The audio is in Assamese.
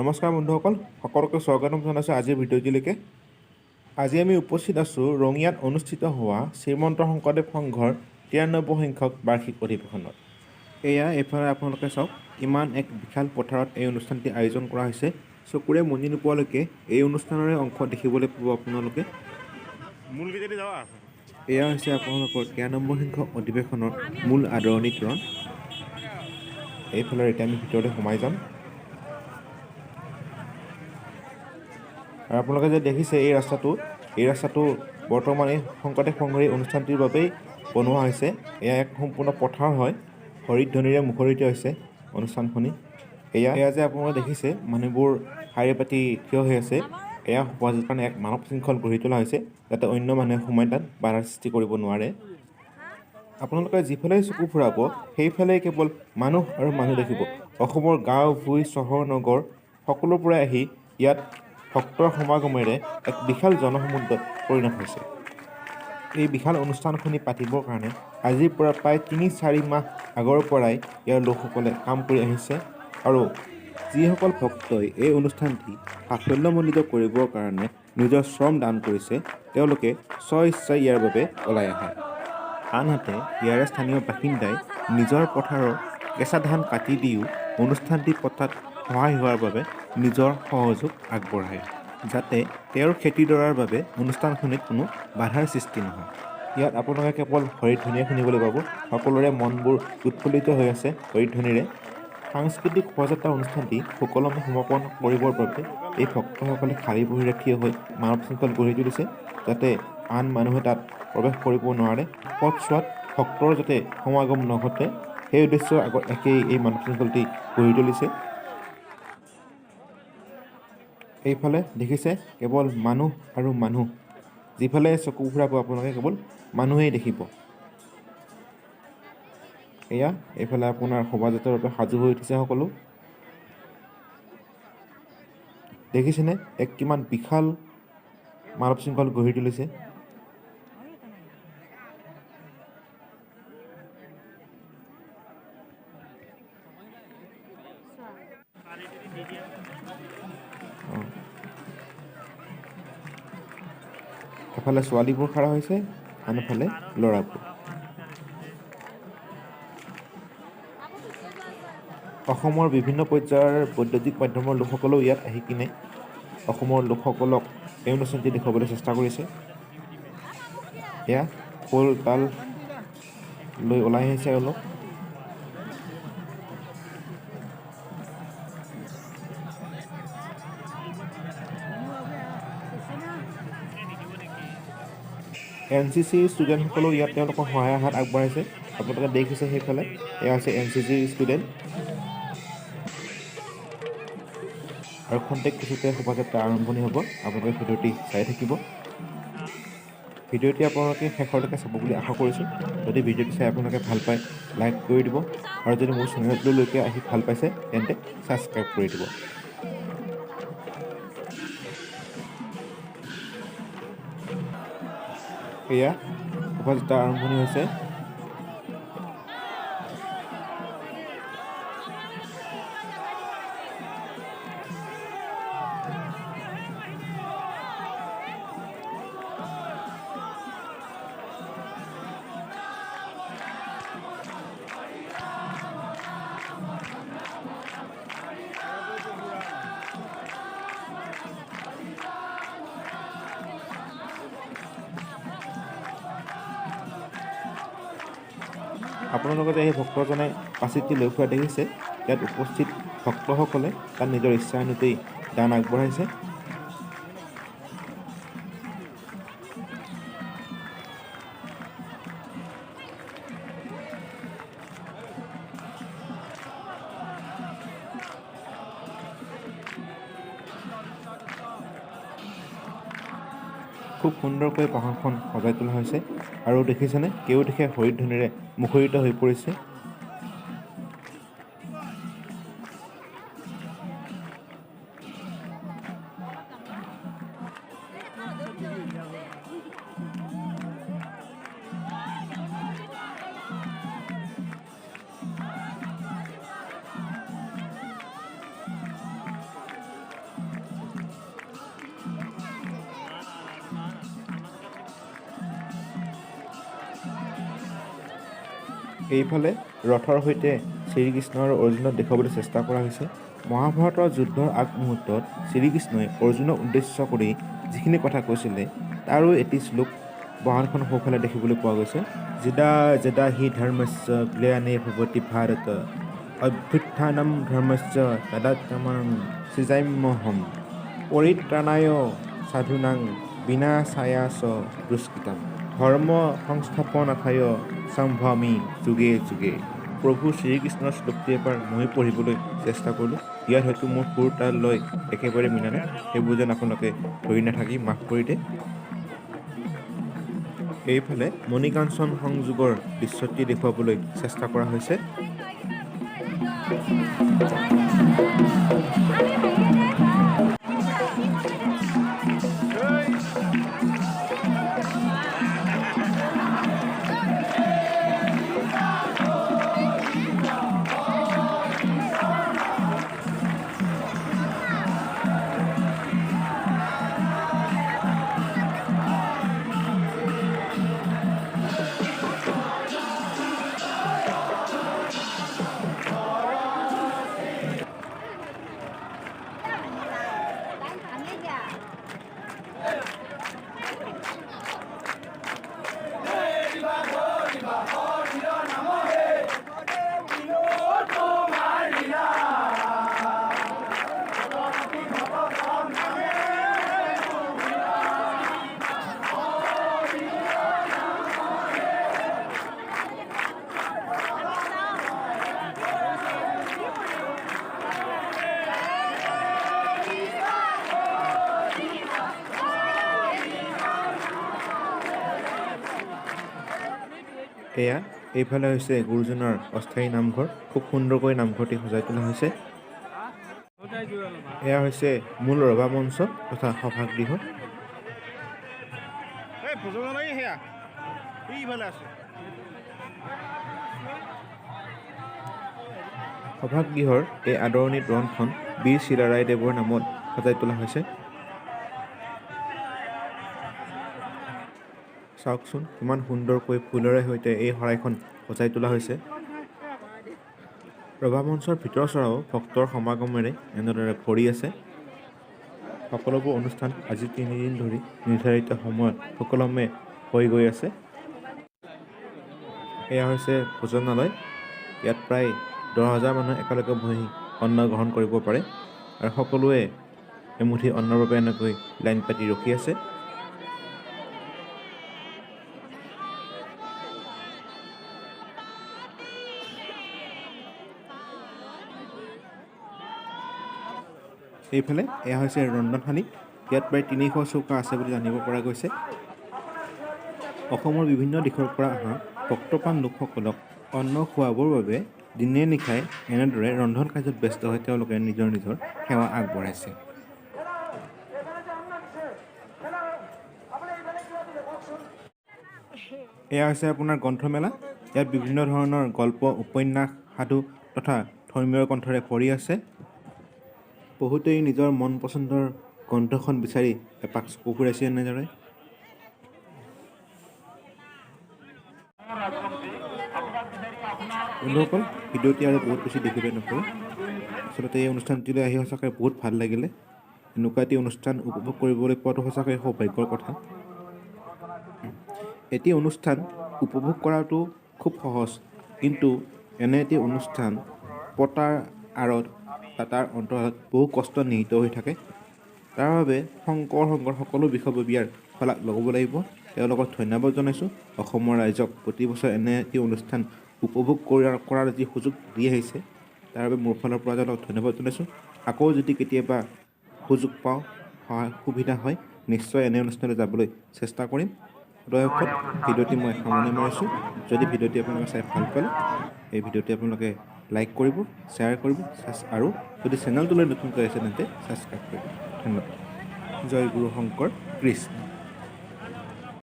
নমস্কাৰ বন্ধুসকল, সকলোকে স্বাগতম জনাইছোঁ আজিৰ ভিডিঅ'টিলৈকে। আজি আমি উপস্থিত আছোঁ ৰঙিয়াত অনুষ্ঠিত হোৱা শ্ৰীমন্ত শংকৰদেৱ সংঘৰ 93 সংখ্যক বাৰ্ষিক অধিৱেশনত। এইফালে আপোনালোকে চাওক, ইমান এক বিশাল পথাৰত এই অনুষ্ঠানটি আয়োজন কৰা হৈছে। চকুৰে মনি নোপোৱালৈকে এই অনুষ্ঠানৰে অংশ দেখিবলৈ পাব আপোনালোকে। এয়া হৈছে আপোনালোকৰ 93 সংখ্যক অধিৱেশনৰ মূল আদৰণিকৰণ। এইফালে এতিয়া আমি ভিতৰলৈ সোমাই যাম। আৰু আপোনালোকে যে দেখিছে এই ৰাস্তাটো বৰ্তমান এই শংকৰদেৱ সংঘৰ এই অনুষ্ঠানটিৰ বাবেই বনোৱা হৈছে। এয়া এক সম্পূৰ্ণ পথাৰ হয়, হৰিধ্বনিৰে মুখৰিত হৈছে অনুষ্ঠানখনি। এয়া যে আপোনালোকে দেখিছে মানুহবোৰ শাৰী পাতি থিয় হৈ আছে, এয়া সমাজৰ কাৰণে এক মানৱ শৃংখল গঢ়ি তোলা হৈছে, যাতে অন্য মানুহে সোমাই তাত বাধাৰ সৃষ্টি কৰিব নোৱাৰে। আপোনালোকে যিফালে চকু ফুৰাব সেইফালে কেৱল মানুহ আৰু মানুহ দেখিব। অসমৰ গাঁও ভূঁই চহৰ নগৰ সকলোৰ পৰাই আহি ইয়াত ভক্তৰ সমাগমেৰে এক বিশাল জনসমুদ্ৰত পৰিণত হৈছে। এই বিশাল অনুষ্ঠানখনি পাতিবৰ কাৰণে আজিৰ পৰা প্ৰায় ৩-৪ মাহ আগৰ পৰাই ইয়াৰ লোকসকলে কাম কৰি আহিছে। আৰু যিসকল ভক্তই এই অনুষ্ঠানটি সাফল্যমণ্ডিত কৰিবৰ কাৰণে নিজৰ শ্ৰম দান কৰিছে, তেওঁলোকে স্ব-ইচ্ছাই ইয়াৰ বাবে ওলাই আহে। আনহাতে ইয়াৰে স্থানীয় বাসিন্দাই নিজৰ পথাৰৰ কেঁচা ধান কাটি দিও অনুষ্ঠানটি পতাত সহায় হোৱাৰ বাবে নিজৰ সহযোগ আগবঢ়ায়, যাতে তেওঁৰ খেতিডৰাৰ বাবে অনুষ্ঠানখনিত কোনো বাধাৰ সৃষ্টি নহয়। ইয়াত আপোনালোকে কেৱল হৰিধ্বনিয়ে শুনিবলৈ পাব। সকলোৰে মনবোৰ উৎফুল্লিত হৈ আছে হৰিধ্বনিৰে। সাংস্কৃতিক শোভাযাত্ৰা অনুষ্ঠানটি সুকলমে সমাপন কৰিবৰ বাবে এই ভক্তসকলে শাৰী বহিৰে থিয় হৈ মানৱ শৃংখল গঢ়ি তুলিছে, যাতে আন মানুহে তাত প্ৰৱেশ কৰিব নোৱাৰে। পথছোৱাত ভক্তৰ যাতে সমাগম নঘটে, সেই উদ্দেশ্যৰ আগত একেই এই মানৱ শৃংখলটি গঢ়ি তুলিছে। এইফালে দেখিছে কেৱল মানুহ আৰু মানুহ, যিফালে চকু ফুৰাব আপোনালোকে কেৱল মানুহেই দেখিব। এইফালে আপোনাৰ শোভাযাত্ৰাৰ বাবে সাজু হৈ উঠিছে সকলো। দেখিছেনে এক কিমান বিশাল মানৱ শৃংখল গঢ়ি তুলিছে। এফালে ছোৱালীবোৰ খাৰা হৈছে, আনফালে ল'ৰাবোৰ। অসমৰ বিভিন্ন পৰ্যায়ৰ বৈদ্যুতিক মাধ্যমৰ লোকসকলেও ইয়াত আহি কিনে অসমৰ লোকসকলক এই অনুষ্ঠানটি দেখুৱাবলৈ চেষ্টা কৰিছে। এয়া খোল তাল লৈ ওলাই আহিছে অলপ। NCC ষ্টুডেণ্টসকলেও ইয়াত তেওঁলোকৰ সহায়ৰ হাত আগবঢ়াইছে। আপোনালোকে দেখিছে সেইফালে, এয়া হৈছে NCC ষ্টুডেণ্ট। আৰু খন্তেক পিছতে শোভাযাত্ৰা আৰম্ভণি হ'ব। আপোনালোকে ভিডিঅ'টি চাই থাকিব। ভিডিঅ'টি আপোনালোকে শেষলৈকে চাব বুলি আশা কৰিছোঁ। যদি ভিডিঅ'টি চাই আপোনালোকে ভাল পায়, লাইক কৰি দিব। আৰু যদি মোৰ চেনেলটোলৈকে আহি ভাল পাইছে, তেন্তে ছাবস্ক্ৰাইব কৰি দিব। এয়া শোভাযাত্ৰা আৰম্ভণি হৈছে। আপোনালোকে যে এই ভক্তজনে পাচিটি লৈ ফুৰা দেখিছে, ইয়াত উপস্থিত ভক্তসকলে তাত নিজৰ ইচ্ছা অনুযায়ী দান আগবঢ়াইছে। খুব সুন্দৰকৈ পাহাৰখন সজাই তোলা হৈছে। আৰু দেখিছেনে কেওদিশে হৰিধ্বনিৰে মুখৰিত হৈ পৰিছে। এইফালে ৰথৰ সৈতে শ্ৰীকৃষ্ণ আৰু অৰ্জুনক দেখুৱাবলৈ চেষ্টা কৰা হৈছে। মহাভাৰতৰ যুদ্ধৰ আগমুহূৰ্তত শ্ৰীকৃষ্ণই অৰ্জুনক উদ্দেশ্য কৰি যিখিনি কথা কৈছিলে তাৰো এটি শ্লোক বাহনখনৰ সোঁফালে দেখিবলৈ পোৱা গৈছে। যদা যদা হি ধৰ্মস্য গ্লানিৰ ভৱতি ভাৰত অভ্যুত্থানম ধৰ্মস্য তদাত্মানং সৃজাম্যহম পৰিত্ৰাণায় সাধূনাং বিনাশায় চ দুষ্কৃতম ধৰ্ম সংস্থাপনাৰ্থায় সম্ভৱামি যুগে যুগে। প্ৰভু শ্ৰীকৃষ্ণৰ শ্লোকটি এবাৰ মই পঢ়িবলৈ চেষ্টা কৰিলোঁ। ইয়াত হয়তো মোৰ সুৰ তাল লৈ একেবাৰে মিলা নাই, সেইবোৰ যেন আপোনালোকে ধৰি নাথাকি মাফ কৰি দিয়ে। এইফালে মণিকাঞ্চন সংযোগৰ দৃশ্যটি দেখুৱাবলৈ চেষ্টা কৰা হৈছে। এয়া এইফালে হৈছে গুৰুজনাৰ অস্থায়ী নামঘৰ। খুব সুন্দৰকৈ নামঘৰটি সজাই তোলা হৈছে। এয়া হৈছে মূল ৰভা মঞ্চ তথা সভাগৃহ। সভাগৃহৰ এই আদৰণি তোৰণখন বীৰ চিলাৰায়দেৱৰ নামত সজাই তোলা হৈছে। চাওকচোন কিমান সুন্দৰকৈ ফুলৰে সৈতে এই শৰাইখন সজাই তোলা হৈছে। ৰভা মঞ্চৰ ভিতৰ চৰাও ভক্তৰ সমাগমেৰে এনেদৰে ভৰি আছে। সকলোবোৰ অনুষ্ঠান আজি 3 দিন ধৰি নিৰ্ধাৰিত সময়ত সুকলমে হৈ গৈ আছে। এয়া হৈছে ভোজনালয়। ইয়াত প্ৰায় 10,000 মানুহ একেলগে বহি অন্ন গ্ৰহণ কৰিব পাৰে আৰু সকলোৱে এমুঠি অন্নৰ বাবে এনেকৈ লাইন পাতি ৰখি আছে। এইফালে এয়া হৈছে ৰন্ধনশালী। ইয়াত প্ৰায় 300 চৌকা আছে বুলি জানিব পৰা গৈছে। অসমৰ বিভিন্ন দিশৰ পৰা অহা ভক্তপ্ৰাণ লোকসকলক অন্ন খুৱাবৰ বাবে দিনে নিশাই এনেদৰে ৰন্ধন কাৰ্যত ব্যস্ত হৈ তেওঁলোকে নিজৰ নিজৰ সেৱা আগবঢ়াইছে। এয়া হৈছে আপোনাৰ গ্ৰন্থমেলা। ইয়াত বিভিন্ন ধৰণৰ গল্প, উপন্যাস, সাধু তথা ধৰ্মীয় গ্ৰন্থৰে ভৰি আছে। বহুতেই নিজৰ মন পচন্দৰ গ্ৰন্থখন বিচাৰি এপাক চকু ফুৰাইছে এনেদৰে। বন্ধুসকল, ভিডিঅ'টি আৰু বহুত বেছি দেখিবলৈ নকৰোঁ। আচলতে এই অনুষ্ঠানটিলৈ আহি সঁচাকৈ বহুত ভাল লাগিলে। এনেকুৱা এটি অনুষ্ঠান উপভোগ কৰিবলৈ পোৱাটো সঁচাকৈ সৌভাগ্যৰ কথা। এটি অনুষ্ঠান উপভোগ কৰাটো খুব সহজ, কিন্তু এনে এটি অনুষ্ঠান পতাৰ আঁৰত বা তাৰ অন্তৰালত বহু কষ্ট নিহিত হৈ থাকে। তাৰ বাবে শংকৰ সংঘৰ সকলো বিষয়ববীয়াৰ শলাগ লগাব লাগিব। তেওঁলোকক ধন্যবাদ জনাইছোঁ। অসমৰ ৰাইজক প্ৰতি বছৰ এনে এটি অনুষ্ঠান উপভোগ কৰাৰ যি সুযোগ দি আহিছে তাৰ বাবে মোৰ ফালৰ পৰা তেওঁলোকক ধন্যবাদ জনাইছোঁ। আকৌ যদি কেতিয়াবা সুযোগ পাওঁ, সুবিধা হয়, নিশ্চয় এনে অনুষ্ঠানলৈ যাবলৈ চেষ্টা কৰিম। দৰ্শক, ভিডিঅ'টি মই সামৰণি মাৰিছোঁ। যদি ভিডিঅ'টি আপোনালোকে চাই ভাল পালে এই ভিডিঅ'টি আপোনালোকে লাইক কৰিব, শ্বেয়াৰ কৰিব আৰু যদি চেনেলটোলৈ নতুনকৈ আহিছে তেন্তে ছাবস্ক্ৰাইব কৰিব। ধন্যবাদ। জয় গুৰু শংকৰ কৃষ্ণ।